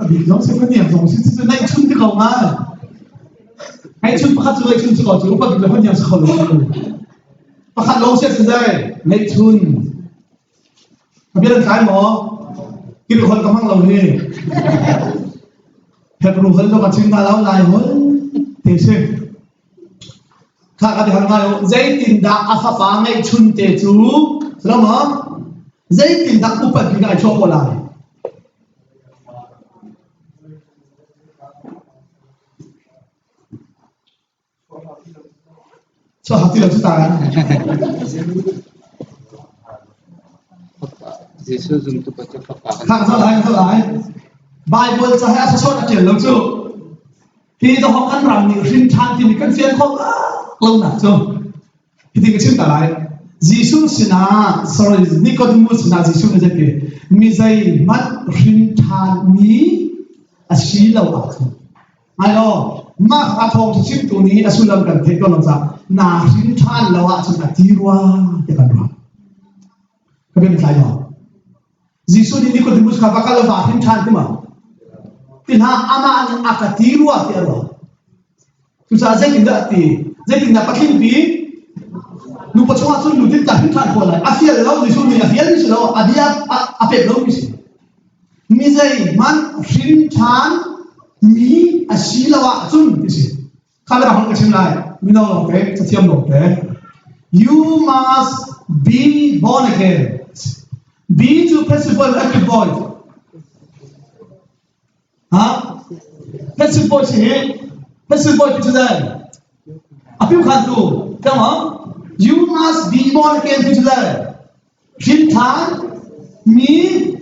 bị giống sẽ có niệm giống sẽ nay chun cái cầu mà hay chun phát rồi chun sẽ có chun phát bị là niệm sẽ không được phát lâu sẽ đây nay chun biết là cái mà cái đồ hơn có mang lòng đi theo đồ hơn cho cả chun ta lao lại hơn thế xem khác cái hàng ngày dây tin đã áp phá ngay chun tê chú rồi mà dây tin đã cũng phải bị ngay cho qua lại cho học tiếng chúng ta Giêsu dùng tu bạch cho Phật thằng sao lại Bible cho hay số là chuyện lâu chưa khi tôi học căn rằng những sinh thang thì mình cần phiền không lâu nè chưa thì cái chuyện ta lại Giêsu sina sorry Nicodemus sina Giêsu này cái mi dây mắt sinh thang mi asi lâu à ai lo mà à thong chỉ tụi ní asul làm cần thấy con làm sao na sinh thang lâu à chúng ta tiwa cái cần rồi cái bên trái đó Giêsu ni Nicodemus ka bakal va sinh thang thế mà tin ha ama an akatiwa te ro tu sa zai tin da pathin pi nu pa chunga chun lu tin ta hin than ko la afia lo Giêsu ni afia ni lo adia ape lo mi mi zai man hin than mi asilawa chun ti si khala hon ka chim lai mi no lo te sathiam lo te you must be born again be to principle every boy Passive voice here. Passive voice today. Appeal can't do. Come on. You must be born again today. Kim Thang, me,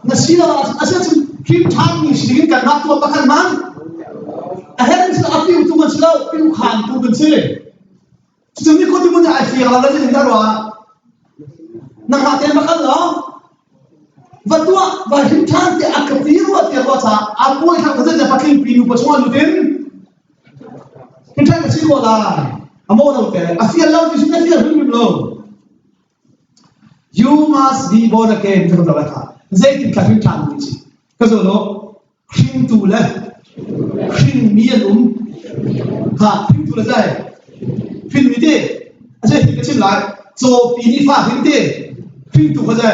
Nasila, Kim Thang, me, she can not to a bakan man. I haven't appeal too much love. You can't do the same. So, me, what do I feel? I'm letting that one. Namaste, Makalo. Và tua và hình thang thì ác tí luôn thì có sao Avoi thằng cái gì phải kinh pinu bớt xuống luôn đến hình thang cái gì gọi là amo đâu thế afia lâu thì chúng ta afia hưng lâu you must be born again cho nó là cả dễ thì cả hình thang như gì cái rồi nó hình tu lên hình miên hình tu là gì hình gì thế dễ thì cái chim lại cho pini pha hình thế hình tu cái gì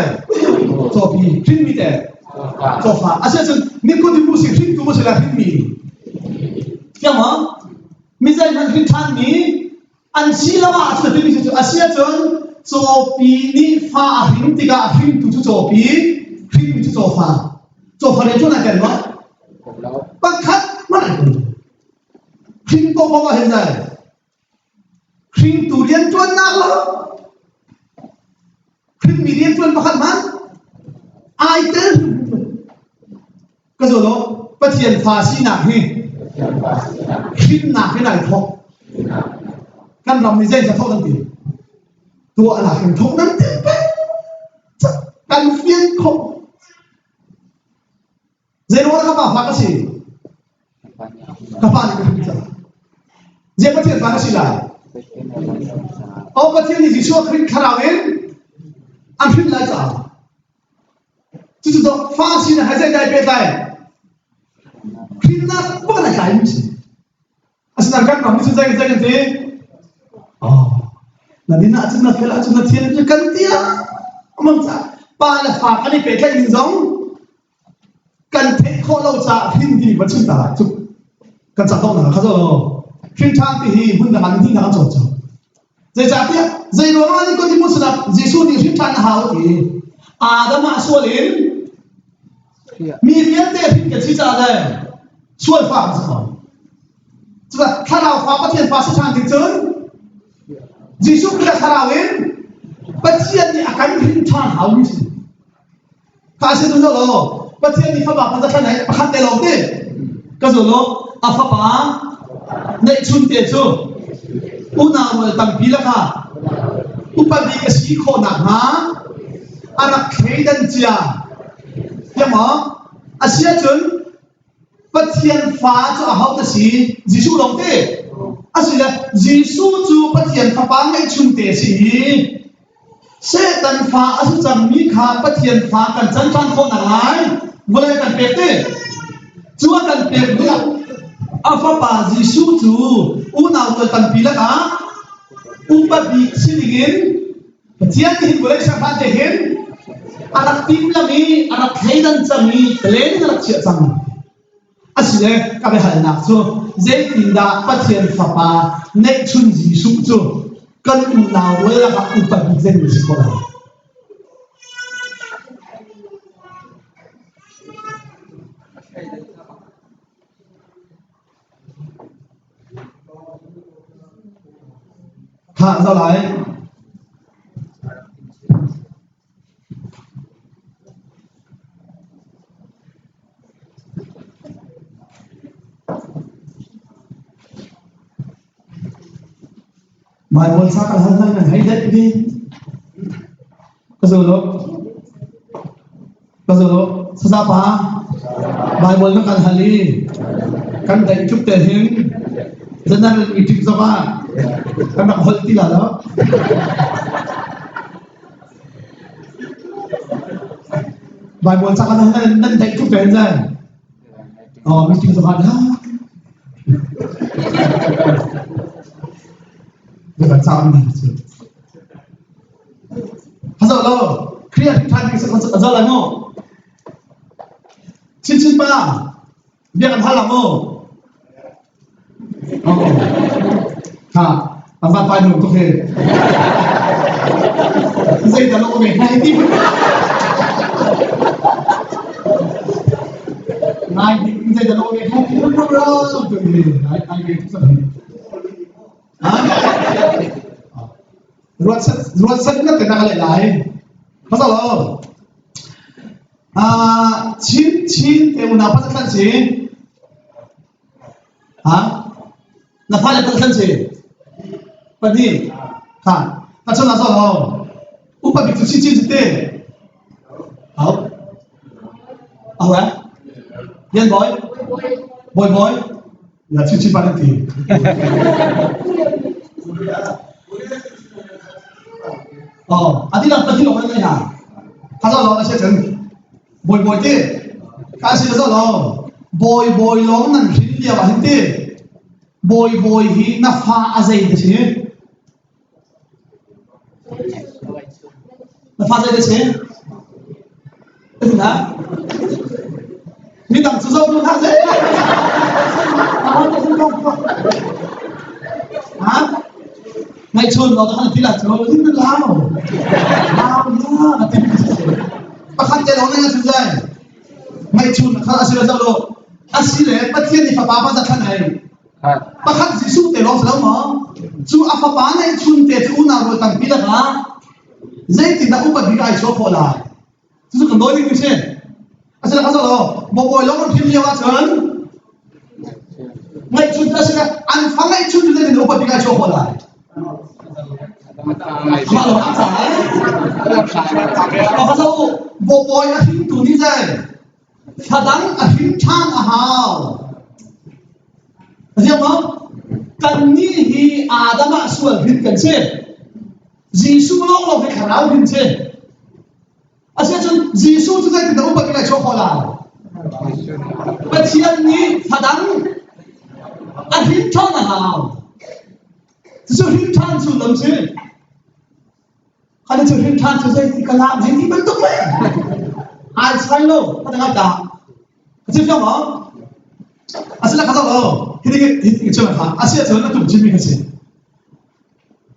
cho pi hình mi thế cho pha à sẽ Nicodemus hình tu là hình mi cái mà mi dạy mình hình thang mi anh xí la mà cho hình mi cho à sẽ cho pini pha hình thì cả hình tu cho pi hình mi cho pha để cho này cái đó bắt khát mà này hình tu bao giờ hình này hình tu liên tuan nak lah hình mi liên tuan bắt khát man ai tên cái rồi đó bắt hiện phá xí nạc hi hình nạc cái này thôi căn lòng thì dây sẽ thôi đăng tiền tua là hình thôi đăng tiền căn phiên không dây đó các bạn phá cái gì các bạn thì không biết dây bắt hiện phá cái gì lại ông bắt hiện thì chỉ số hình khá là bên anh hình lại chả chứ đó phá xí này hay dây đại bê tay hình nạc bất là cái gì à sao căn lòng thì dây cái gì là đi nãy chúng ta phải là chúng ta thiên như căn tia mong sao ba là phá cái này bê tay hình giống căn thế khó lâu cha hình thì vẫn chưa ta chụp căn chặt đâu nào khác rồi hình thang thì hình vẫn là hắn hình thang chọn chọn dây chặt tiếp dây đó nó cóที่มุสลิมGiêsu thì hình thang hào thì Adam mà xua lênมีเรื่องเด็ดที่เกิดที่จะได้ช่วยฟังสักหน่อยใช่ไหมถ้าเราฟังประเทศฟาสชาติจริงGiêsuคือถ้าเราเองประเทศนี้อาการหินทางหาวิธีข้าศึกนั่นเหรอประเทศนี้เขาบอกมันจะแค่ไหนประคันแต่เราเด็กก็จะรู้อาฟ้าป่าในชุนเตจูอุณาเวลตั้งปีละค่ะอุปนิกสีโคนักฮะอารักเคยดันเจียยังมั้งอาเซียจนประเทศฟ้าจะเอาแต่สีGiêsuลงเตะอาศัยเลยGiêsuจูประเทศฟ้าปังในชุนเตสีเสตันฟ้าอาศัยจำมีขาประเทศฟ้ากันจันทร์คนอะไรเวลากันเป๊ะ chúa cần tiền nữa alpha ba Giêsu chú u nào tôi cần pi là cả u ba bị xin điên chiang hin boleh sampai dehen anak tim lami anak khaidan chami tlen anak chia chang asile ka be hal nak chu zai tinda pathian fapa nei chun Giêsu chu kan u nào wala ka u pa bi zen ni ko la ha sao lại bài môn sao cả hơn này hay đấy đi có gì đâu sao pa bài môn nó cần hali cần đánh chút tiền hiến dân nào bị trích sao pa cần đặt hơi tí là đó bài môn sao cả hơn này nên đánh chút tiền rồi mình trích sao pa đó để bạn sao anh chứ hắn sao đâu Khrih thì thay cái sự giờ là ngô chín ba biết ăn thay là ngô ha ăn phát phải nụ tôi dây ta lộ về hai tim hai tim dây ta lộ về hai tim nó rồi tôi ai biết sao ruột sân nó cái nào lại có sao đâu chín thì nào phát sinh gì nào phát sinh gì vậy đi ta cho nó sao đâu upa bị tu chín thế vậy yên boy là chín ba lần thì adilang tadi lo kan ya kaza lo ase chen boy te kasi lo boy lo nan hilia wa hinte boy hi na fa azai de che na fa azai de che na mi dang su zo lu ha ze ngay chôn nó khăn tí là chỗ dính nước lao nhá là tìm bắt khăn cái đó ngay chôn đây ngay chôn khăn asile đâu đâu asile bắt thiên thì phải bắt ra khăn này bắt khăn Giêsu để lo sao mà chú áp phá này chôn để chú nào rồi tặng pi là cả dây thì đã úp bật bị ai chỗ phô lại chú cần đối với cái gì asile khăn đâu bồi lo con phim nhiều quá chấn ngay chôn asile ăn phá ngay chôn để úp bật bị ai chỗ phô lại mà lo ăn phải mà sao bộ bồi là hình tụ như vậy phá đắng là hình chan à hào hiểu không cần như hi Adam à xuân hình cần chế Giêsu lo về khả năng hình chế à sẽ chọn Giêsu cho cái đâu bắt cái chỗ họ làm bất thiên như phá đắng là hình chan à hào sự hình chan sự làm chế kalau cerita saya di kalam ini bentuk lah. Asal lo, ada kata. Macam apa? Asal kata lo. Ini macam apa? Asal macam mana tu jimi kasi.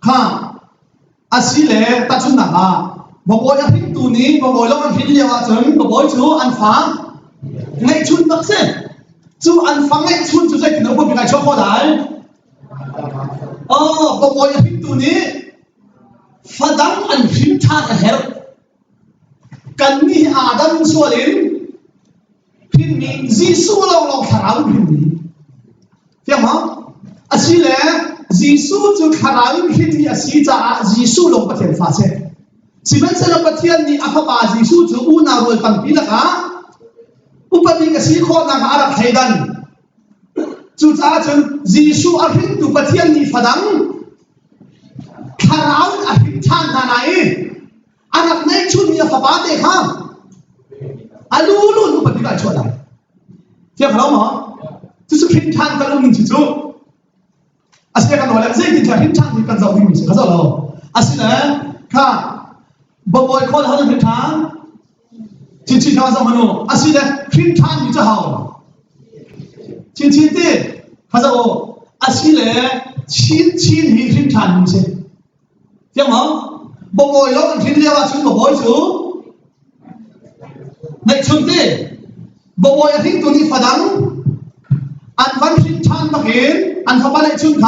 Ha, asal tak cuma ha. Bawa yang itu ni, bawa lo yang ini lewat bawa itu anfang. Ngay chun maksud. Chu anfang ngay chun tu saya kena buat dengan coklat. Bawa yang itu ni. Phá đắng ăn phim than ở heo, cần ni Adam xua lên, phim mi Giêsu lâu khảo phim mi, hiểu không? Asi lẽ Giêsu cho khảo phim mi asi cha Giêsu lâu bắt thiên phá se, chỉ bên sẽ lâu bắt thiên ni áp ba Giêsu cho u nào rồi tăng pi là cả, u bắt đi cái gì khó năng hà ra thay đan, chú cha chân Giêsu áp phim tu bắt thiên ni phá đắng. Kharaun ahim chan nanai anak nai chun ya fabate kham alulu nu pati ka chola Tiap kalau mau, tu pintan kalau mungkin tu, asal kan orang saya tidak pintan di kan jauh ini, kalau lo, asal kan, bawa kau dah ada pintan, cincin kau sama no, asal pintan itu hao, cincin tu, kalau asal cincin ni pintan ni, tiap mau, bawa lo kan cincin lewat cincin bawa itu, naik cincin. Bawa yang itu ni padang, anwan pintan makin, anwan naik cincin,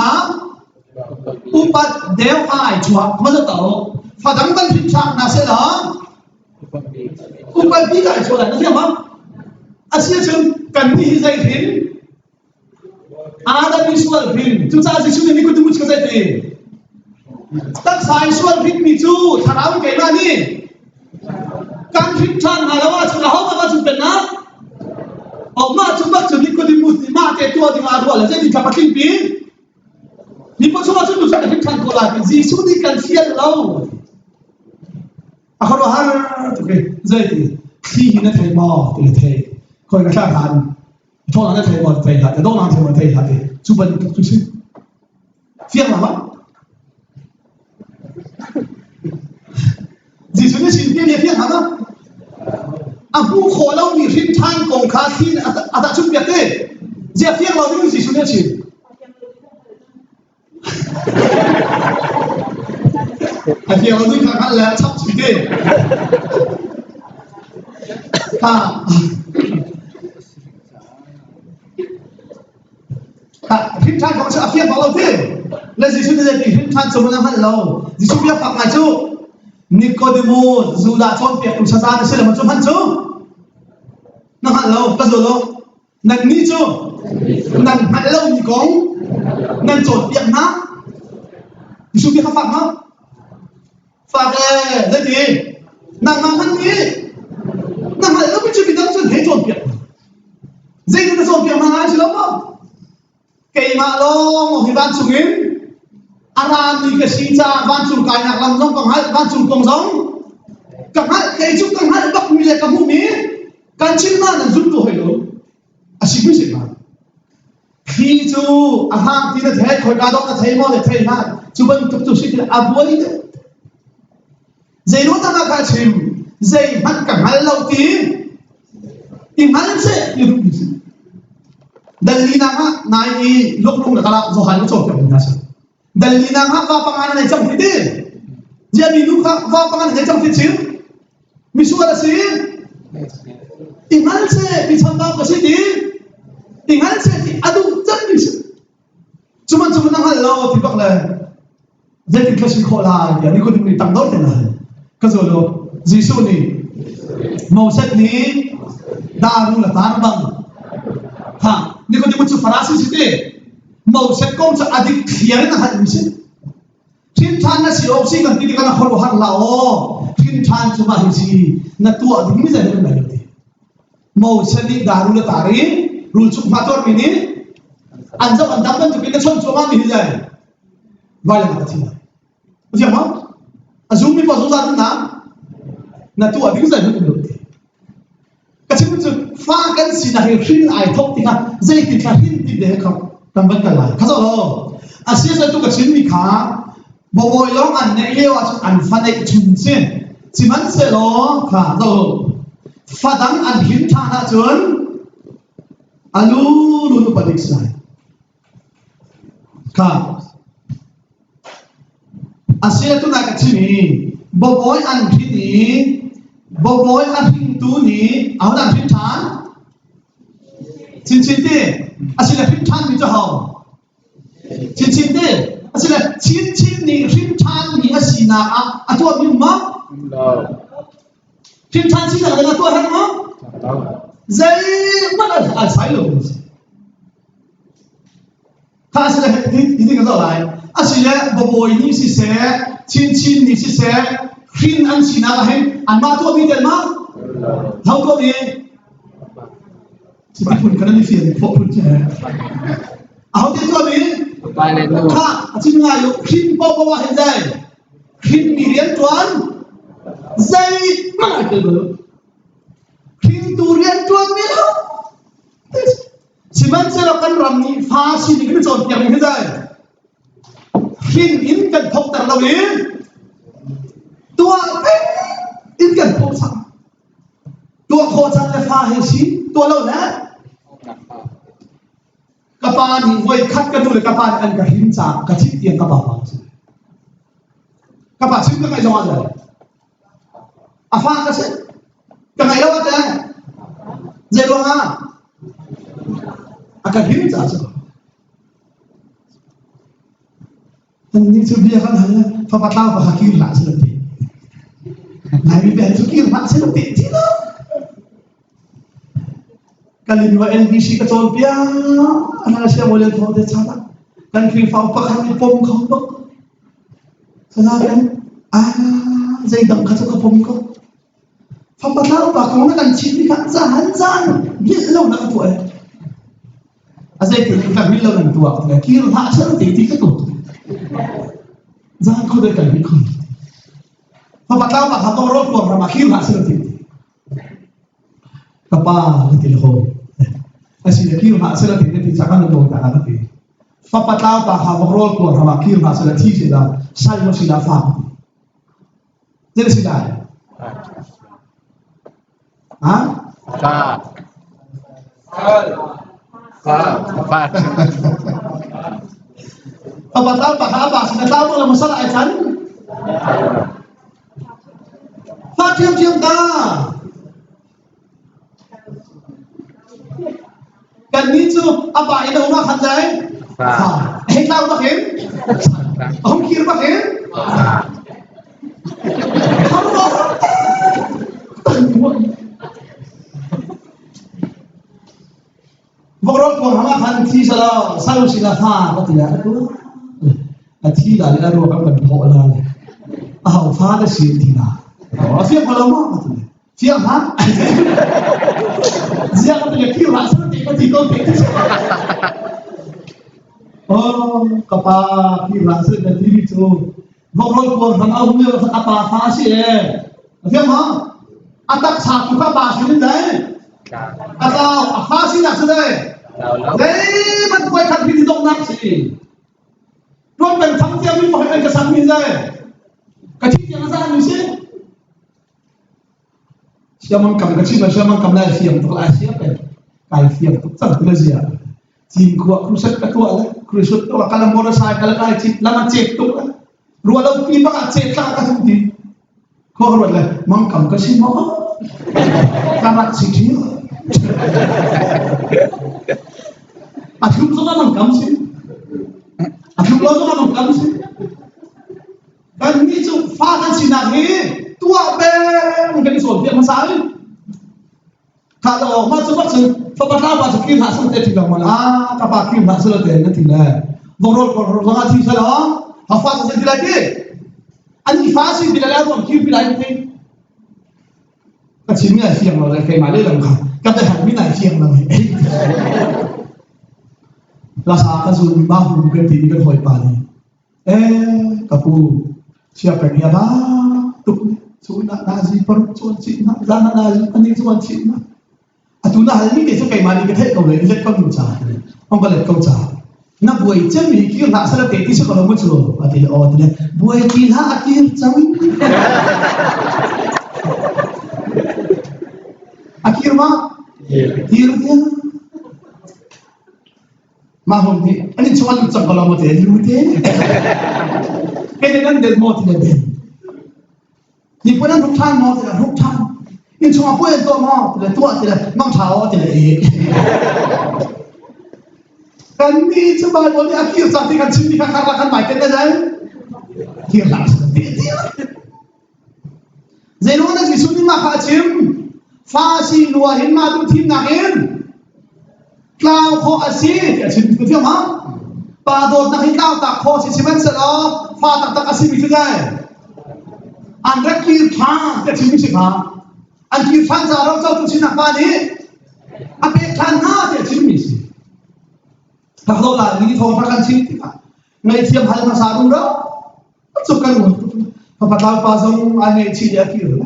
upat dewa cua, macam tahu, padang kan pintan nasi lah, upat biga cua lah, nasi apa? Asyik cincin kan ni hizai pin, ada visual pin, tu sahaja cincin ni kudu muncul saja pin, tak visual pin ni tu, tharaw ke mana ni? Kan pintan halawa tu lah, apa tu pernah? Oma cuma jadi kau dimuti, mak itu ada maruah, jadi dapat limpi. Ni pun semua tu sudah pintan kolah, Yesus ni kan sial lau. Aku rohar, okay, jadi Khrih ni thay mau, tu thay, kau ingat kan? Thằng ni thay mau thay hati, dong orang thay mau thay hati, cuba tu sih. Sial apa? Yesus ni sini dia sial apa? Aku kalau ni pintan kong kasih ada cukup ya? Dia siang lalu ni sudah sih. Siang lalu ni kan lah cap cukup. Pintan kong siapa siang lalu tu? Lalu sudah jadi pintan sebenarnya lalu. Yesus dia pakai tu. Nicodemus, Zuda, Tuan, Peng, Sazan, sila macam mana tu? Nang halau, kasih lo. Nang ni tu, nang halau ni kong, nang jod Peng na. Yesus dia faham ma? Faham, jadi nang mana ni? Nang halau macam kita tu hei jod Peng. Jadi kita jod Peng mana sila ma? Kei malong, hiban sungin. Aram ni kesija bancul cawnnak lamzong penghal bancul kongsong kenghal keju kenghal bak mile kamu ni kancil mana zuntu helo asyik sih mah keju ahang tidak hay kau kadang nak hay mau hay na cuba untuk tu sih Avoi deh zaino tak nak kacim zai man kenghal lauti tinggal se itu dalina ma nai lok nak kalau zohal itu coklat nasi dalina nga va pangalan ay jang fiti dia minu ka va pangalan ay jang fiti misuara si tinggal se bisamba ko si tinggal se adu jang bis cuma nang halaw tibak la jadi kasi khola dia ni ko ni tangdor tena kazolo jisu ni mausat ni daru la tanbang ha ni ko di mutu farasi si mau sekong sa adik khiar na hal misin pintan na si opsi kan tidi kana khoro har lao pintan cuma hisi na tu adik mi zai na yoti mau sadi daru la tari rul chuk mator mini anjam andam kan tu pinta chon choma mi zai wala na thina usia ma azum mi paso sa na tu adik zai na yoti kachim tu fa kan si na hin ai thok ti ka zai ti ka hin ti de ka tambah kalai, kalau asyik satu kecil ni kah, bawa orang ane lewat anfane cunsin, siman selo kah, kalau fadang anhin tanah tuan, alu padik selai, kah, asyik tu nak kecil ni, bawa anhin ni, bawa anhin tu ni, awak anhin tan, cincin ni. Asyik pintan ni tu hao, cincin ni, asyik cincin ni pintan ni asina, atau apa mah? Pintan sih nak dengan tuan mah? Zai mana asal lo? Kalau asyik ini kita lain, asyik bawa ini sih saya, cincin ni sih saya, pin ansina kahim, anma tu apa itu mah? Tahu tu ni? Sebab pun kerana ni fian, pun je. Aku tu ni, kah, asyik ngayu, pin bawa henzai, pin mirian tuan, zai mana tu? Pin durian tuan milo, สิมันเสร็จกันรำนี้ฟ้าสินี่ก็โจทย์อย่างนี้ได้หินอินกันพกแต่เราเองตัวอินกันพกสั่งตัวโคจังเลยฟ้าเฮชิตัวเราเนี่ยกระปานหินไว้คัดกันดูเลยกระปานอันกับหินจากกระชิบเตียงกระปานกระปานชิบก็ไงจังหวะเลยอาฟ้าก็ใช่ก็ไงแล้วแต่เจ้าว่าakan hidup saja. Dan ini sebenarnya kan hanya papa tahu bahakir nak selesai. Nabi berfikir nak selesai tidak. Kali dua NBC kacau dia, anak saya boleh tahu dia cara. Dan Khrih faham pakai pom kau tak. Sekarang saya dah kacau pom kau. Papa tahu bahkan kan ciri kan zahan, dia lalu nak tu Asal itu kita bilang orang tua, kira tak salah titik itu. Jangan kau dekat ni kau. Papa tahu pak hatu orang tua ramah kira tak salah titik. Apa lagi lho? Asal kira tak salah titik jangan orang tua tak ada. Papa tahu pak hatu orang tua ramah kira tak salah titik dah. Saya masih dah faham. Jadi sudah. Apa tahu pak apa? Sudah tahu kalau masalah ajan? Pak diam dah. Kan itu apa ini rumah kandai? Tahu bahin? Om kir bahin? Allah. Borok pun hama kan ti salah selalu sila fah apa tidak tu, ti dah ada dua kan berdoa lah, fah dah siap tidak, siap kalau mau tu, siap ha, siap tu dia kira rasa tiga, kapal kira rasa dah diri tu, borok pun hama umur apa fah sih, siap ha, atak satu kapal sini dah. Atau apa sih nak sedai? Man tu kan pilih dong nak sih. Tuan ben Thang dia ni pakai kesan ni saya. Kecil yang asal ni sih. Siapa kam kecil siapa kam lai siapa tu lai siapa? Kai siapa tu tak tu dia. Jin kuat krusat ketua lah. Krusat tu kalau motorcycle kalau kai cip lama cek tu. Ruang lalu pi pakai cek tak kat tu. Kau ruang lah. Mang kam kecil mau. Kamat sih dia. Aku tu kan kam sih. Aku tu kan kam sih. Dan ni tu faham sih nak ni. Tua ben kan soal dia masalah. Kalau macam papa apa tu kita asal tidak mana. Kapal kita asal tidak. Borol sangat sih salah. Hafaz asal tidak lagi. Ani fasi tidak lagi orang kita tidak lagi. Kecil ni siang lah, kayak mana lah kan? Kata hari ni siang lah. Rasa kan sudah bahu bukan tiga kan hoi pani. Kapu siapa ni apa? Tu sudah nazi perut suan cina, zana nazi, ani suan cina. Atulah hari ni dia tu kayak mana kita kau leh, lihat kau muncah, orang balik kau cah. Nak buat jam ni kira nak salah teti so kalau muncul, ada orang tu buat kira akhir jam. Akhir mah, akhir dia. Mahum ni, ani cuma lucak kalau mau dia, lu dia. Kadang-kadang dia mau tidak dia. Ni pun ada ruktan mau tidak ruktan. Ni cuma pun itu mau tidak mang tahu tidak ini. Kan ni cuma boleh akhir saat kan sini kan karlakan baik kan dah. Akhir lah, dia. Zainul ni suni makacim. Fasi luahin madu tim nakin. Klau ko asin, asin itu dia mah. Padot nakin klau tak ko si simen selo, fa tak asin itu dah. Anda kir thang, dia cimi sih ha. Anda kir thang zarau jauh tu sih nak balik. Apa thang ha dia cimi sih. Tak tahu lah, ini thong pakan sih. Ngai tiap hal masarung dah. Cukkan waktu. Papa tahu pasang angai ciri akhir.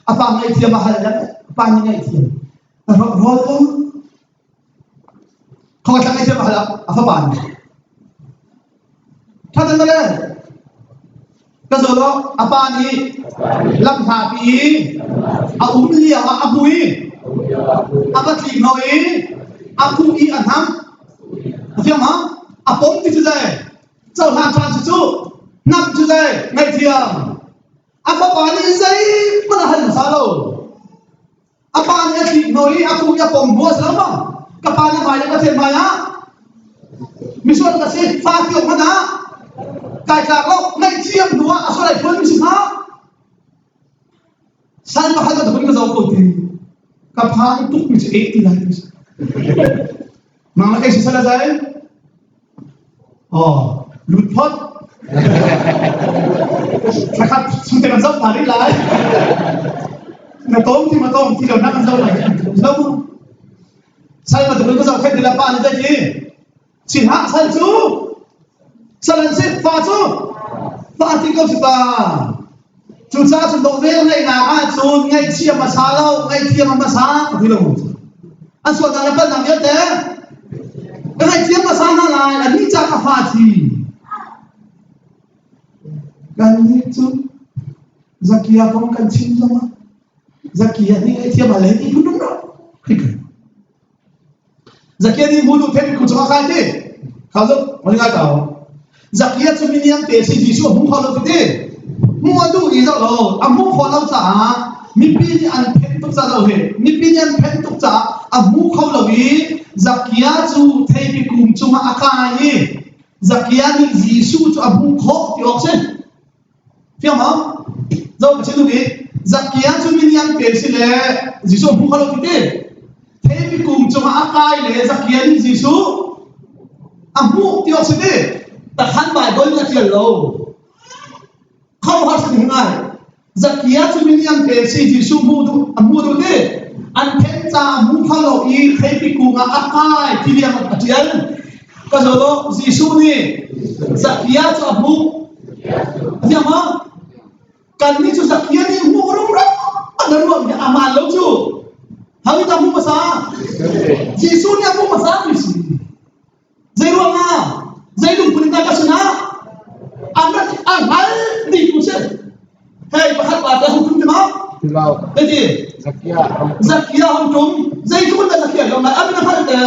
Apa ngai tiap hal dah. Pani ngai tiap. Rodo. เขาก็ทำให้เชื่อมาแล้วอัฟบานถ้าจะไม่ได้ก็สุดแล้วอัฟบานีลำหาปีอาอุ้มเลี้ยวอาบุยอาบัติหน่อยอาคุยอันทั้งเที่ยวมั้งอาปงที่จุดใจเจ้าหน้าที่จุดนับจุดใจไม่เที่ยงอาฟบานีใจมันหันมาซาโลอาปานเนี่ยที่หน่อยอาคุยอาปงบัวสลับมั้งกับปานเนี่ยมาอย่างก็เทียนมาอ่ะมิส่วนกษัตริย์ฟ้าเกี่ยวมันนะกายจากเราไม่เทียมหัวอะไรเพิ่มมิสิครับฉันมาให้กับคนก็จะเอาคนที่กับพานทุกมิสิเอที่ไหนมาไม่ใช่สิ่งอะไรอ๋อหลุดพ้นนะครับสุดท้ายกันจะผ่านได้หลายมาต้มที่เรานั่งกันจะอะไรแล้วใช่มาถึงก็จะแค่เดือนละป้านี่ได้ยี่สิหะสันจูสันสิฟ้าจูฟ้าที่ก็สิบาจูจ้าจุดดอกเบี้ยไงนาอาจูไงเชี่ยมาซาเล่าไงเชี่ยมาซาที่เราอันส่วนนั้นเป็นอย่างเดียวแต่ไงเชี่ยมาซาหน้าลายอันนี้จากฟ้าที่กันนี้จูจักรียาคงกันชิมจังวะจักรียานี่ไงเชี่ยมาเลยที่พูดตรงนั้นZakia ni mudu tepi kucuma kati, kalau mana kata, Zakia cuma ni yang tesi jisu, mung kalau kita, mung adu ini lo, mung kalau cah, mimpi ni an pentuk cah lo he, mimpi ni an pentuk cah, mung kalau ni, Zakia tu tepi kucuma akai, Zakia ni jisu tu mung kau tiok sen, faham tak? Jauh macam tu ni, Zakia cuma ni yang tesi le, jisu mung kalau kita. Tapi kum cuma akai le Zakia ni Yesu amu tiok sini tak han bai gol na tiel lo kau harus dengar Zakia cuma ni yang pesi Yesu mudu amu tu de an penca amu kalau i tapi kum akai ti dia mat tiel kalau Yesu ni Zakia tu amu dia mah kan ni tu Zakia ni mu orang ada ruang dia amal lo tu Hari tamu masa, Yesus ni aku masa ni sih. Zairu apa? Zairu perintah kasihna. Anda angal di kusen. Hei, bahat pada hukum tu mah? Tidak. Jadi, Zakia hukum. Zairu pun tak Zakia. Kalau nak, apa nak ada?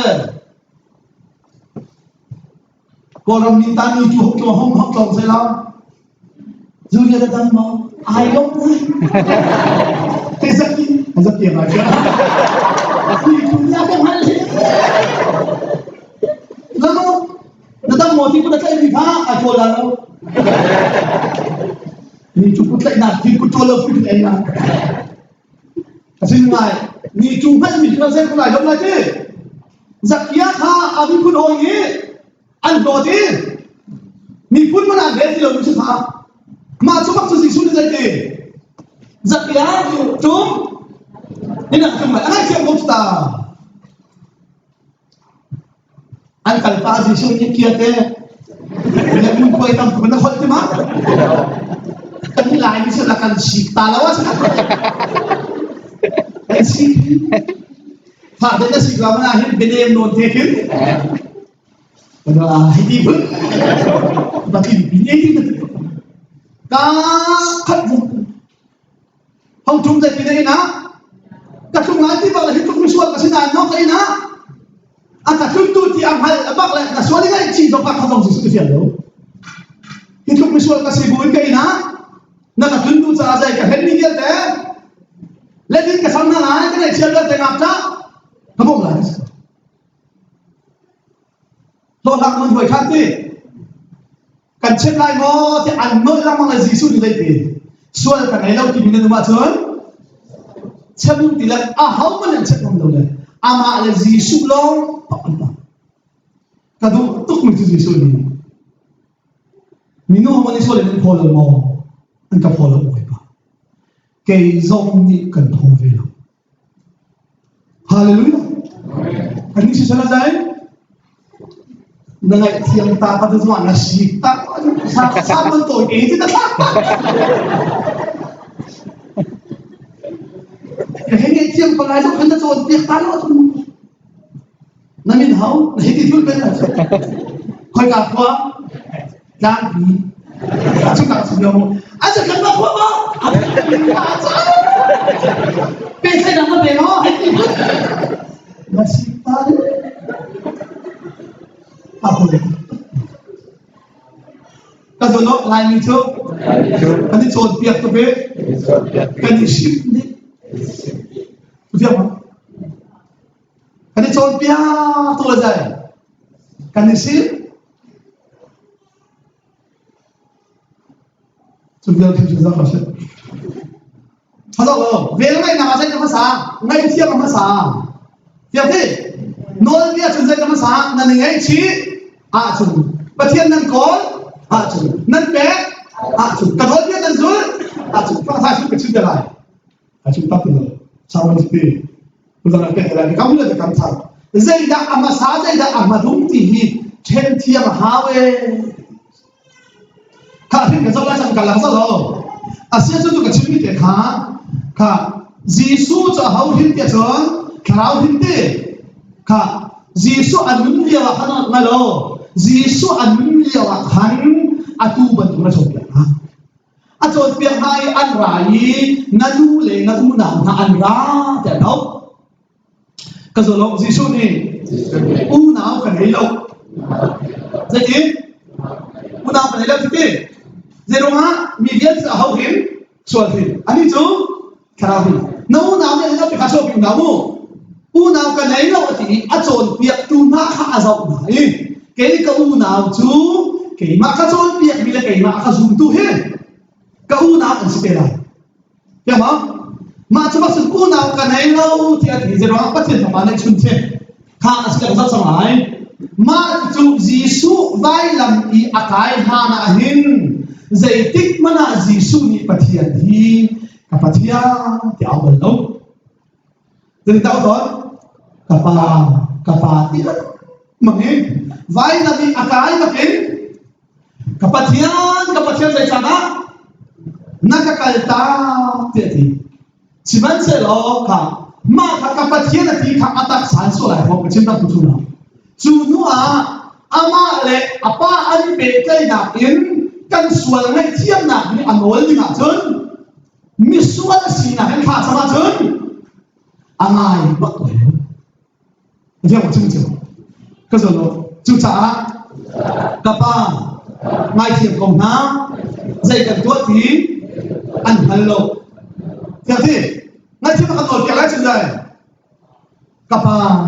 Kalau minta ni cukup hong kong saya lah. Zulia datang mau, ayo. Zakia macam dunia kan hal ni. Lalu datang motif pun datang ni ha, aku lalu. Ni cukup tak nak, cukup tolong pun tak nak. Asyik ni cukup ni kalau saya kulai jom lagi. Zakia ha, abi pun orang ni, anggoti. Ni pun mana ada di dalam macam ha. Macam apa sih sulit lagi. Zakia cuma ini nak cuma, anak siapa kita? Angkal pagi suruhnya kiate, dia pun kau itu mana kau itu mah? Tapi lain silakan sita lawas. Sih, pada dia sih lama akhir beda non tekin. Pada hidup pun, bagi bini itu, kat hong tum jadi bini na. Katung nanti bala hidup misual kasi na no kay na ata tuntu ti ang hal abak la na swali nga chi do pa katong si Sufyan do hidup misual kasi buin kay na tuntu sa azay ka hendi gel de ledin ka samna na ka chi la de ngapta kamong la to hak mon boy khanti kan chen lai mo ti an no la mang la jisu ni dai ti swal ka ngai lau ti min na ma chon Sebelum tidak ahau mana cakap mula, ama ada Yesus long, apa? Kadu tuk mesti Yesus ni. Minum mana Yesus ni follow mau, angka follow apa? Kay zong ni kan follow. Hallelujah. Kan Yesus salah saya. Dengan siang tak pada zaman nasi tak, sama tu itu tak. Hingga siang pengajar kena tuan tiap tahun. Namin hậu này thì thôi bên là coi cả qua đang bị chúng ta sử dụng anh sẽ cần qua anh bên sai đang có bên nó hay gì là gì ta đấy cái đó nó lại như trước cái này trộn việc tôi biết cái này ship đi biết không cái này trộn việc tôi là gì cái này ship chúng ta thì chúng ta phải ship hello về ngay nằm ở đây làm sao ngay phía làm sao việc gì nói việc chúng ta làm sao là ngay chỉ chúng bắt thiên năng con chúng năng bé chúng cả thôi biết năng dối chúng phát sai chúng phải chịu lại chúng bắt được sau đó thì chúng ta làm cái này không được cảm thán dây đã amma sa dây đã amma đúng thì trên thiên hawe cả phim cái sau lại chẳng cả làm sao đâu sẽ cho cái chuyện như thế cả Giêsu cho hậu hin tiệt chọn khảo hin tiệt cả Giêsu anh liều hắn ngay lo Giêsu anh liều hắn atu bận nó chọn việc chọn việc hay anh rai nanu le nanu nam na anh ra thế đâu cái số lượng Giêsu này u nào cái này lâu dễ gì u nào cái này lâu thì dễ đúng không mi viết ở hậu hin chọn thì anh đi chú khảo hin nấu nào này nó phải khảo chọn việc nào mu u nào cái này lâu thì chọn việc tu na khá rộng này cái u nào chú cái mà khá chọn việc vì là cái mà khá dùng tu hết cái u nào cũng sẽ lại hiểu không mà chúng ta sử u nào cái này lâu thì dễ đúng không bắt tiền thằng bạn này chun thế khá sẽ làm sao lại mà chú Giêsu vai làm ý cái hà na hin dạy tích mà na Giêsu ni bắt tiền thì cái bắt tiền thì áo bẩn lâu jadi tahu tuan kapa tidak mungkin vai nabi akai makin kapatian saya sana nakakalta tiati cuman selo ka maka kapatian nanti ka atak sanso lai mau kecimta tutuna tunua ama le apa ani bekai na in kan sual ngai tiam na ni anol ni na chun mi sual sina hen kha sama chun ai bắt đầu theo một chương trình cái giờ nó chú trả capa mai thiệp công ná dây cần tuốt thì ăn hello theo thế ngay khi mà các tôi kể lại chuyện này capa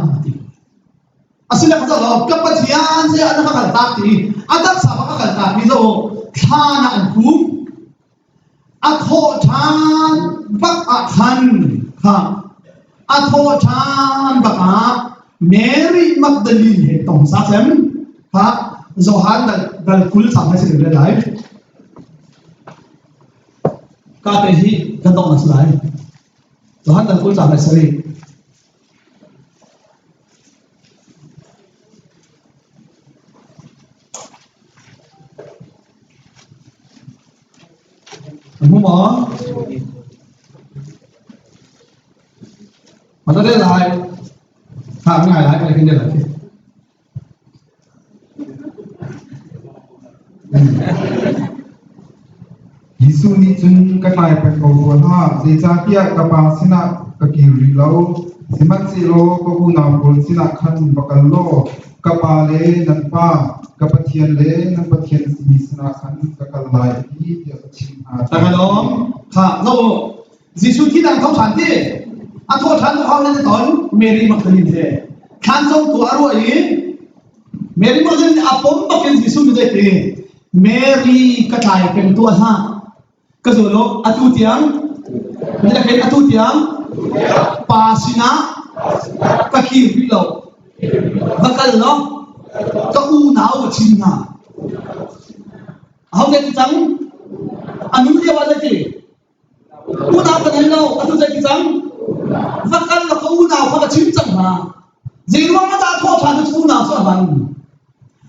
xin lỗi các tôi capa thì anh sẽ ăn các cái tát thì ăn tất cả các cái tát ví dụ than ăn cúng ăn thô than bắc ăn ha Atho chan baka Mary Magdalene he tong sa sem ha Zohan dal kul sampai sini live kata hi kan tong mas live Zohan dal kul sampai sini kamu mau mà đây lại phạm ngày lại cái này là Giêsu ni chun cái này phải cầu buồn ha dễ cha kia cái bà xin ạ cái kiểu gì lâu xin mất gì lo có u nào buồn xin ạ khăn bạc lo cái bà lệ năn pa cái bà thiên lệ năn bà thiên xin ạ khăn cái lại đi để chim à tại đó ha rồi Giêsu khi đang không phản thế Atho than ko hawle ton Mary Magdalene the than jong tu aro ai Mary Magdalene apom baken Giêsu ni te Mary ka thai pen tu ha ka zo lo atu tiang ni la ken atu tiang pasina ka ki bi lo bakal lo ka u nau ka chin ha hawle ti chang anu dia wala ti u nau ka nai lo atu sai ti chang Vakal là có u nào có là chín chẳng mà gì mà nó ta thua thằng cái u nào sao bằng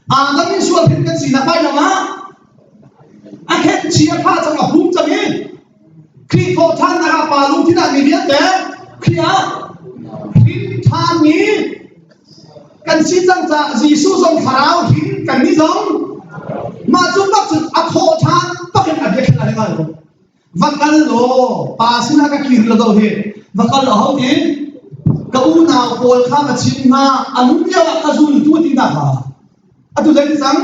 nó đi xuôi hết cái gì là bay nào mà hết chia pha chẳng là phun chẳng đi khi thua thằng là bà luôn thì là người biết đấy khi than nhỉ kan si chang cha Gisu zong kharau hin kan ni zong ma chu pak chu a kho than pakin a de khala ngai ko vakal lo pasina ka kir lo do he vakal lo ho ti ka u na pol kha ma chin ma anum ya ka zul tu ti na ha atu dai sang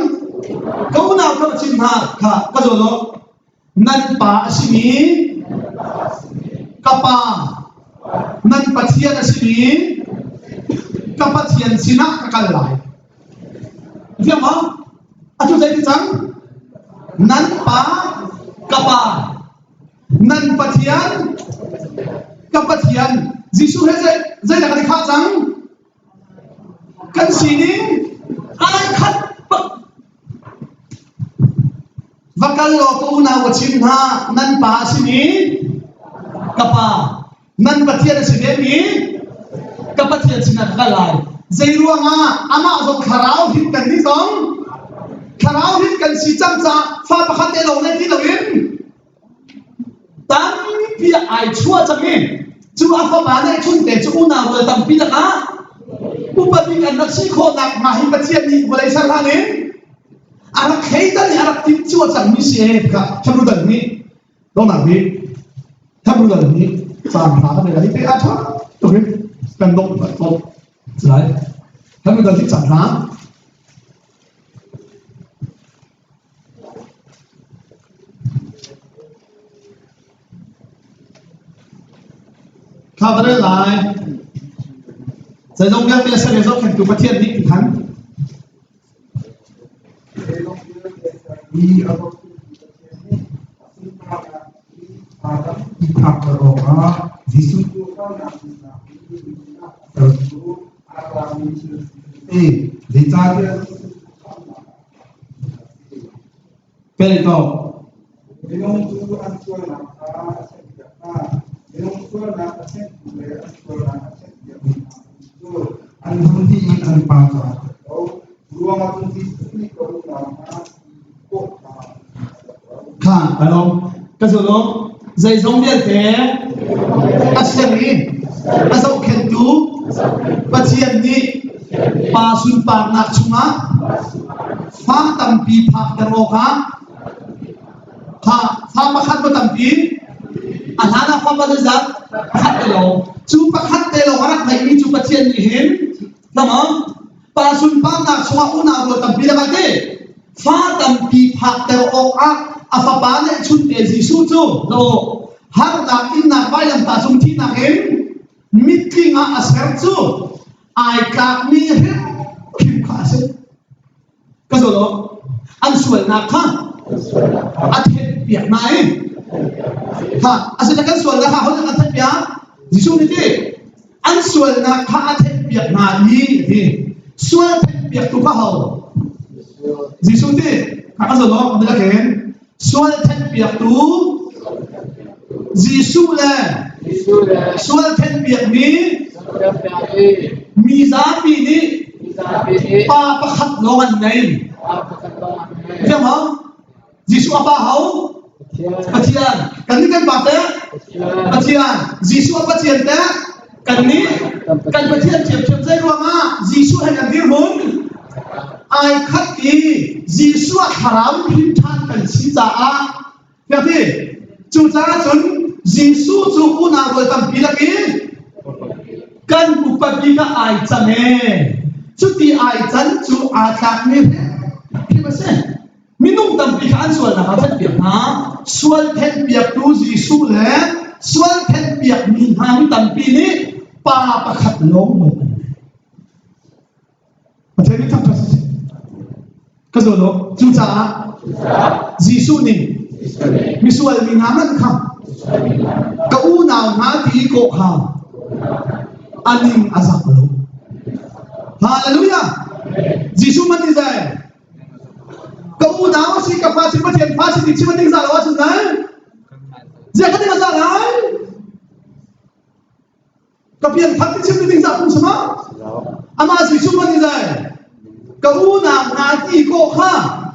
ka u na ka chin ma kha ka zo lo nan pa asimi kapa nan pathian asimi kapathian sina kakalai diam ha atu dai sang nan pa kapa nan pathian kapathian Gisu he zai da ka chang kan sining ai khat vakal lo ko na wa chin ha nan pa sini kapa nan pathian sini ni kapathian sina kalai zai ruanga ama zo kharau hit kan ni song kharau hit kan si chang cha fa pakhat te lo ne ti lo in tam pi ai chua chang ni chu a fa ba ne chun te chu na ro tam pi la ka upati kan nak si kho nak ma hi pathian ni bolai sang ha ni ara khei ta ni ara tim chu chang mi se ka thamu dan ni do na ni thamu dan ni sang ha ka ne la ni pe a tha to ni kan dong ba to zai thamu dan ni chang haข้าพเจ้าหลายใจจงเลือกเป็นเสด็จเจ้าแข่งตัวประเทศนี้อีกครั้งเป็นอีกต่อAnhunti an pasa ruang anhunti ni ko na koค่ะไปลงกระสุนลงใจทรงเดียดแผลอาเซียนนี้อาเซาเข็นดูปัจเจียนนี้ปาสุนปากนักชุมะฟ้าตั้มปีผักตะโรกะค่ะฟ้ามาขัดมาตั้มปีอันนั้นฟ้ามาจะจับขัดเตโลจูปะขัดเตโลรักไหนมีจูปัจเจียนนี้เห็นนะมั้งปาสุนปากนักชุมะอุณาโรตั้มปีละกันดิฟ้าตั้มปีผักตะโรกะอาฟาบาเนี่ยชุนเอจิสูจูโลฮาร์ดาอินนักไปลำตาชุมที่นักเห็นมิตริงอาเซร์จูไอกากมีเห็นคิมขาเซก็โซโลอันสวยนักค่ะอาเทปเปียกไหนค่ะอาศัยกันสวยนะคะเขาจะกันเทปเปียกจิสูนี่ดิอันสวยนักค่ะอาเทปเปียกไหนดิสวยเทปเปียกตัวเขาจิสูดิค่ะก็โซโลมันจะเห็นส่วนเทนเปียกตูGisu leส่วนเทนเปียกนี้มีซาปีนี้ปาประคัดลงอันไหนเรื่องมั้งGisu apa hau Kecian kan ini kan bapa Kecian Gisu apa kecian teh kan ini kan kecian cium-cium saya ruang ah Gisu hanya dirhun ai khát đi Gisu haram phim than cần xin giả việc gì chú cha chun Gisu chú u nào rồi tầm pi là cái cần buộc pi cả ai chân nè chú đi ai chân chú attack nè khi mà xem mình nung tầm pi cả anh xuân là họ thật việc hả xuân thêm việc tu Gisu lẽ xuân thêm việc mình ham tầm pi nè pa khát lông mình mà thế biết thằng cái rồi đó chú cha Gisu ni misual mi naman kham ka unaw na ti ko kham aning azak lo hallelujah Gisu man ni dai ka unaw si ka pa si pa chen pa si ti chi man ding za lo chu dai je ka ding za lai ka pian phat ti chi man ding za pu sama ama Gisu man ni dai ka unaw na ti ko kham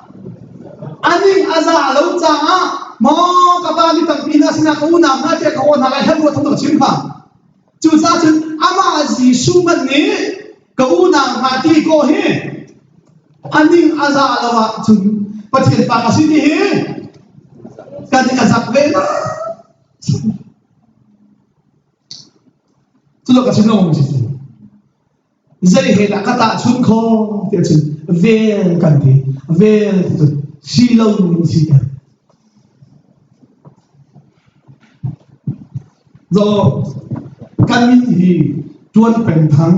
aning aza lo cha mo ka ba ni tam pina sina ka unaw na te ka ona lai halu tham to chin kha chu sa chun ama Gisu man ni ka unaw na ti ko ko hi aning aza lawa chun pathian pa kasi ti hi kani azak ve na tu lo kasi no mo si zai he la kata chun kho ti chun vel kan ti vel si lo ni si ka do kan mi hi tuan Peng Thang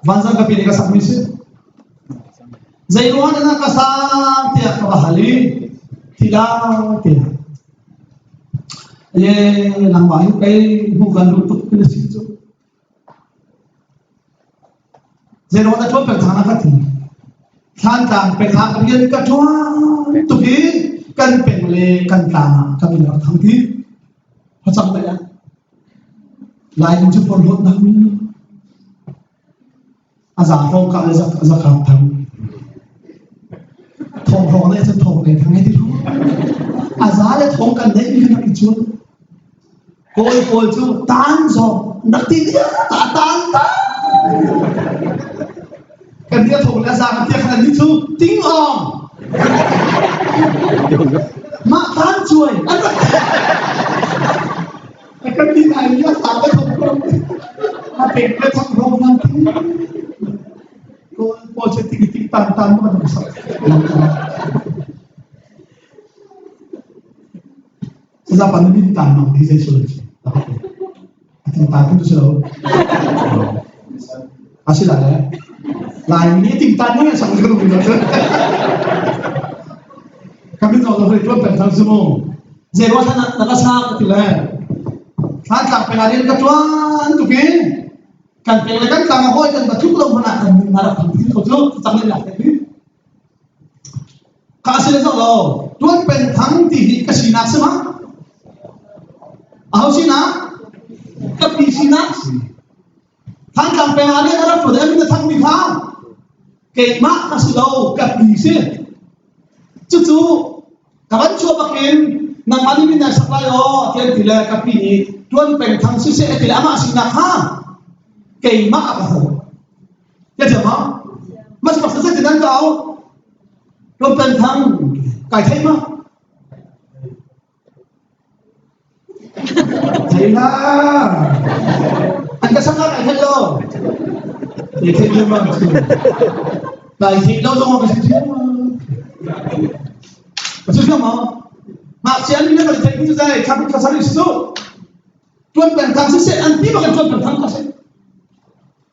Vanzang ka pili ka sa misi zairuan na ka sa tiya ka bahali tila tiya ye nang wayu kay bukan lutut pili situ zairuan na tuan Peng Thang na ka ti Thang Peng Thang ka yan ka tuan tuki kan Peng le kan Thang ka bila thang ti pasang na yan lain je pon hot na mi azang phong ka azak thang thong thong này sẽ thong này thằng ấy đi thôi azar để thong cần đấy như cái chuột côi chú tan rồi nắc tin đi tan cái dia thong là azar cái dia đi chú tính om mà tan chuối cái tin này nhá sao cái thong không mà tiền cái thong không làm cô sẽ tik tan mà không sao Sa pandemi tanong di sa isulod ating tatong to sila kasi lain ini ating tanong yan sa mga kanong kami na ako ito ang Peng mo zero sa nakasama tila saan lang pengalin ka tuan tukin kan pengalin ka nga hoy kan batuk lang mana kan marap ang tito to tamil lang kasi na sa tuan Peng Thang tihi kasi naksama Ako sina kapi sina Thang pengalin ada pada kami Thang di Thang kay mak kasilaw kapi si cucu kawan coba pakin nang malimin na saklayo tiyan tila kapi ni tuan Peng Thang si tila ama sina ha kay mak kasal ya jama mas pasal tinan kau tuan Peng Thang kay thay ma Thầy na anh có sắp lại thay đâu thì thay nhưng mà lại thì đâu đâu mà phải thay mà chứ không mà chị anh biết là thầy cũng ra khám khám sát số tuân Peng Thang sẽ ăn tí mà cái tuân Peng Thang có sẽ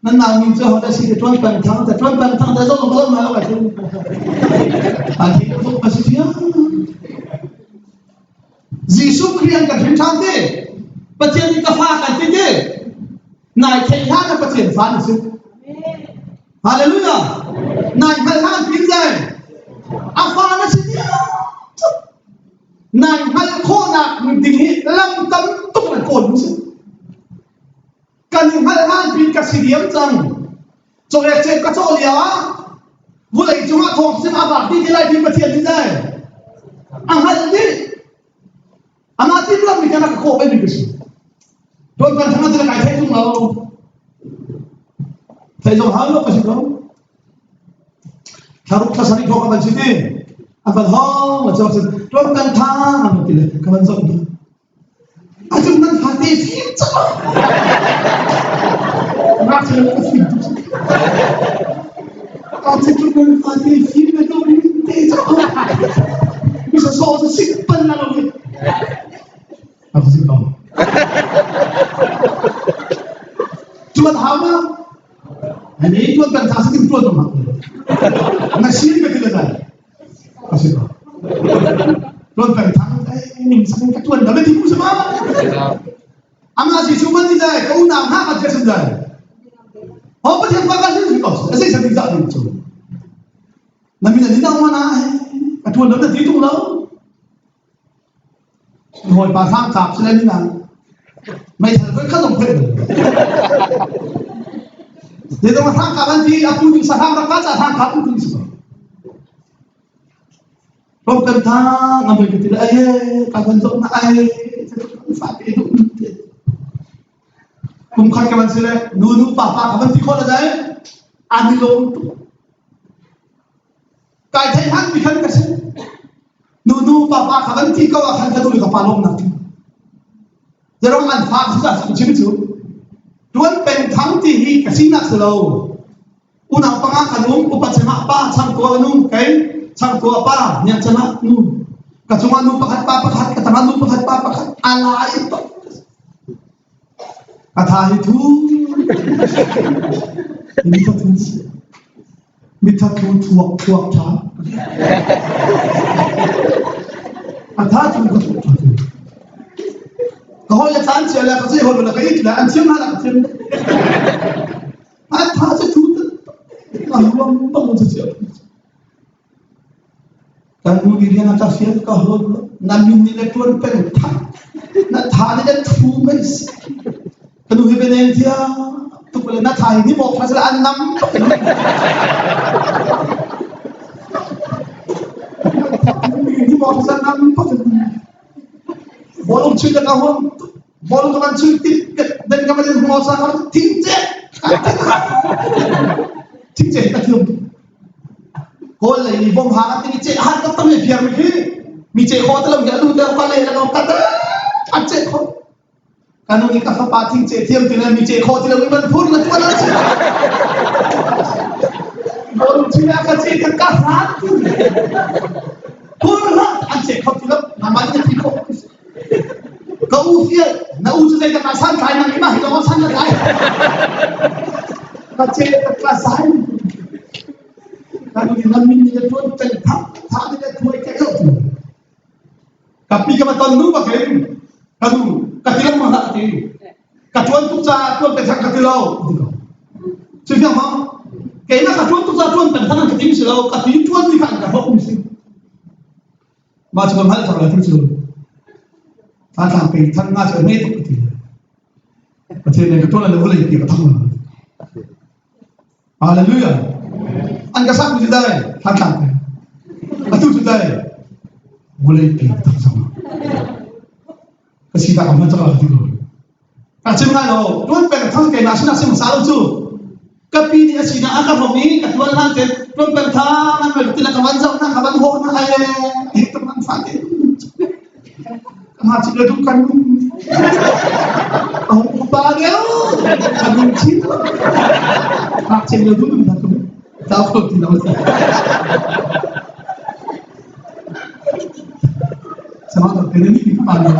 nên nào mình chưa hỏi ra gì tuân Peng Thang tại tuân Peng Thang tại do lòng lâu mà nó phải thôi anh thì không phải gì Giêsu Khrih kan hin tham te pathian ni ka fa kan te nai thei ha ka pathian fa ni se hallelujah nai hal han pin zai a fa na si nai hal kho na min ding hi lam tam tuk na kon se kan hal han pin ka si diam chang cho ek che ka cho lia vu lai chu ma thong se ma ba ti lai pin pathian ni zai ang hal ni Amati bilang bikin aku kau beri bersih. Tuan Peng Thang tidak kaya itu malu. Saya jauh halu kasih kau. Karuk kasari kau kapan sini? Apa hal macam Tuan Peng Thang apa tidak kapan zong? Ajar nan hati film cakap. Macam apa film? Ajar nan hati film itu ni cakap. Bisa soal simpan lalu. Apa sih kau? Tuan Hawa, ini Tuan Peng Thang sedang Tuan Mak. Nasi ni betul tak? Apa sih kau? Tuan Peng Thang, ini misalnya Tuan dah bertipu sama. Ama si cuma ni dah, kau nak hak macam sendiri. Oh, macam apa sih kau? Saya sedang tak itu. Nabi nanti nak mana? Tuan dah bertipu lah. Ngồi bà Thang chạp sẽ lên như nào mày thật với khát lòng phê để tôi mà Thang chạp anh thì aku những Thang ra cá Thang chạp cũng như vậy Tuan Peng Thang ngambil ke tidak kapan zong na ai phải cái đúng cùng khai cái vấn đề này nu papa cái vấn đề khó là đấy anh đi luôn cái thấy hắn bị khăn cái gì nu papa cái vấn đề câu là khăn cái tu được cái palom nè giờ đó anh phá cái gì chứ chứ Tuan Peng Thang thì hi cái gì nát rồi unang pangakanung upachama pa sang tua nung kay sang tua pa niyan sana nu kacungan nu pakat katangan nu pakat ala ito kata itu minta tuak ta kata tu kalau ya tan siapa kasi hol na kay la an siyang halak siyang kata tu Allahumma mujizat. Kamu diri nak siap kahul, namin nila Tuan Peng Thang, na thani na thu guys. Kamu hibenin dia, tu boleh na thani ni mau pasal anam. Ni mau pasal anam pasal. Bolong cerita kahul, bolong kawan cerita, dan kawan mau sahar tinggal. Chính chế ta thường cô lấy vòng hàng thì chế hát các tâm hệ phiền mình khi mình chế khó tới làm cái luôn theo quan hệ là nó cắt ăn chế khó cái nó đi cà phê ba chính chế thiêm thì là mình chế khó thì là mình vẫn phun là chuột là chế rồi chỉ là cái chế cái cà phê phun là ăn chế khó thì là làm ăn cái gì khó câu phía nó u cho cái san cái này mà hiểu nó san cái Kacau kekerasan, kalau di dalam ini dia Tuan Peng Thang, Thang dia tuai cakap tu. Tapi kalau tuan nu pakai, kalau katilang mana kati, katuan tu cah Tuan Peng Thang katilau, jadi apa? Kena katuan tu cah Tuan Peng Thang katilau silau, kati Tuan ni kan dah hukum sih. Macam mana tak boleh tu? Thang Peng Thang ngah ni tu kati. Kati ni katuan ada boleh dia Thang. Hallelujah. Anh ka sắc như đây, thang thang. Tu như đây. Boleh pergi sama. Kasi tak kamu cakap itu. Kacau mana? Tuan Peng Thang ke nasi nasi masalah tu. Tapi dia sini akan hobi, katuan nanti Tuan Peng Thang nak tidak kawan jauh nak kawan ho nak itu manfaat. Kamu cakap tu kan? Oh, bahagia. Kamu cinta. Nak cakap tu tak kamu. Tahu tidak usah. Sama tu kena ni kepala.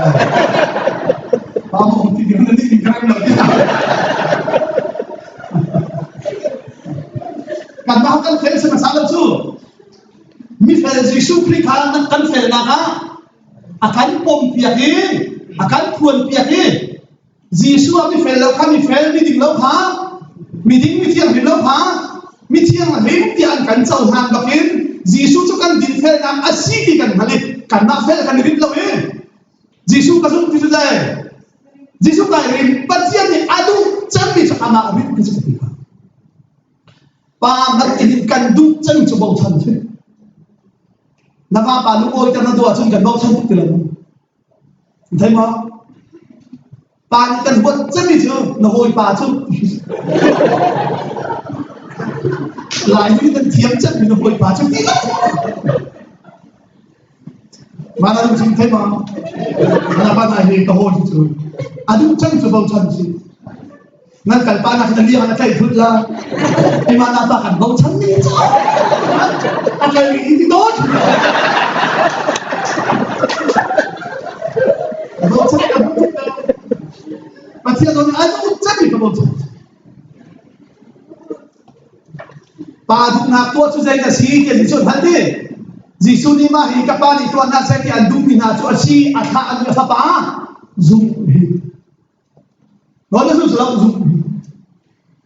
Kamu mesti kena ni kerana lagi. Kan bahkan saya masalah tu. Misal Yesus Khrih kan fel nak akan pom piaki, akan puan piaki. Yesus ami fel lau kami fel mi ding lau ha, mi ding mi tiang mi lau ha, mi tiang lim tiang kan cau han bakin. Yesus tu kan ding fel nak asih kan halik, kan nak fel kan rim lau Yesus kasut tu dah. Yesus kan rim, pasian ni adu cami cakap rim keseperti apa. Pamat ini kan du cang coba ucan tu. Nama palu oi tanah dua cun kan bau cang tu kelam. Thấy không? Ba những cần vượt chân đi chứ, nó hồi bà chứ. Lại những cần thiếm chân thì nó hồi bà chứ. Mà nó chính thấy không? Là ba này thì có hồi chứ. À đúng chân cho bầu chân chứ. Nên cả ba này liang nó chạy vượt ra. Thì mà nó ta hẳn bầu chân đi chứ. À cái gì thì tốt. Bầu chân là không thích đâu. Mà thiệt rồi ai cũng chắc thì bầu chân. Ba đúng là tua chú dây là xí tiền chuẩn hẳn đi. Dì su ni mà hi các ba đi tuan na sẽ tiền đúng mình chú xí à thà anh là ba dùng hi. Nói là dùng hi.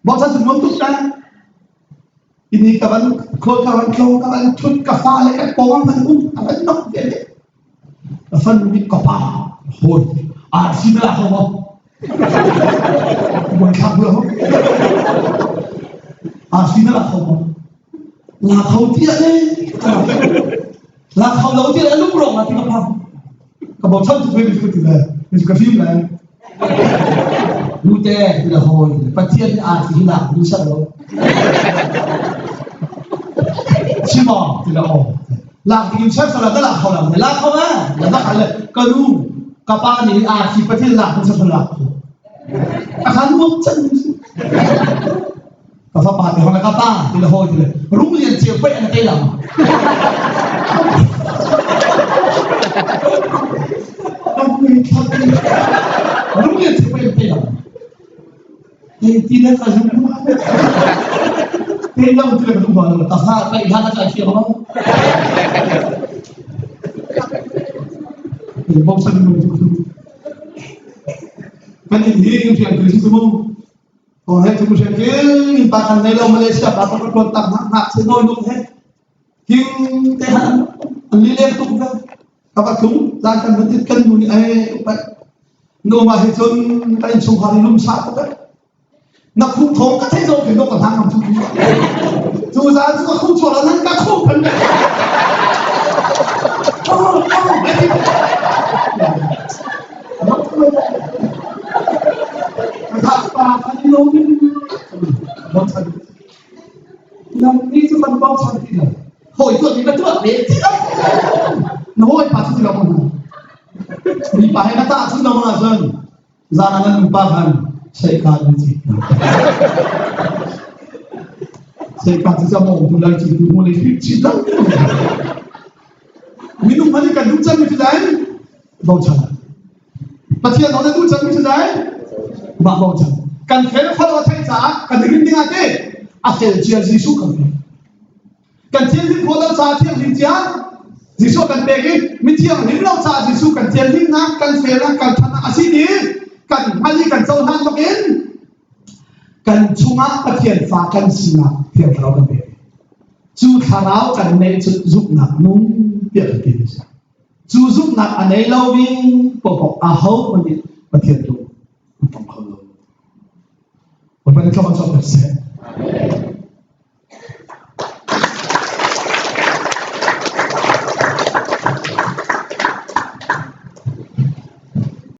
Bầu chân dùng tốt ta. Ini kawan chut kafale kat pawang kan akan nok dia. Afan ni kapa hoi. Sini lah kau. Bukan kamu. Sini lah kau. Lah kau dia ni. Lah kau lalu dia lu berong lah tiga pam. Kau bawa tu boleh disebut tidak. Ini juga film lah. รู้แต่ที่ละโหยประเทศที่อาจที่หลักรู้ชัดแล้วชิมอที่ละโหยหลักที่เชฟสลับก็หลักเขาหลักแต่หลักเขาไหมแล้วก็อะไรก็รู้กับป้านี่อาจที่ประเทศหลักมันจะเป็นหลักอาคารรวมจังกับป้าที่ของกับป้าที่ละโหยที่เลยรู้เรียนเจียวไปอันเตยหลังรู้เรียนเจียวไปอันเตยหลังtidak kasih rumah. Tidak betul betul baru. Tasha, baik dah nak cakap apa? Bangsa ni betul. Kan ini yang saya krisis semua. Oh, hai tu mesti keng pakan nela Malaysia apa perkotak hak senoi nuk hai. Keng tehan lilem tu kan. Apa tu? Jangan betul kan dunia no masih jun kan suhari lum satu kan. 那空头个太早很多把他们出去，就啥这个空错了，人家空盆的，他把他的农民包产，那你这份包产的了，后一个你们这别这个，那我把出去了吗？你把那个大出了吗？真，让人们把他。saya kata cik, saya kata sama mulai cik mulai cinta. Minum mana kan hujan itu dah, bau cak. Pasien orang itu hujan itu dah, bau cak. Kan kena kalau saya cak, kan dingin dingin aja, akhir dia Yesus kan. Kan dia ni kalau cak dia dia, Yesus kan pergi, mestinya ni kalau cak Yesus kan dia ni nak kan fera kan tanah asing ni. Kan mali kan jauh han makin kan cuma pasien fakan singa tiap kalau kan be ju tharau kan ne zuk nak nung tiap tiap bisa ju zuk nak anei lawing pokok ahau mandi pasien tu pokok lo. Bukan cuma soal pasien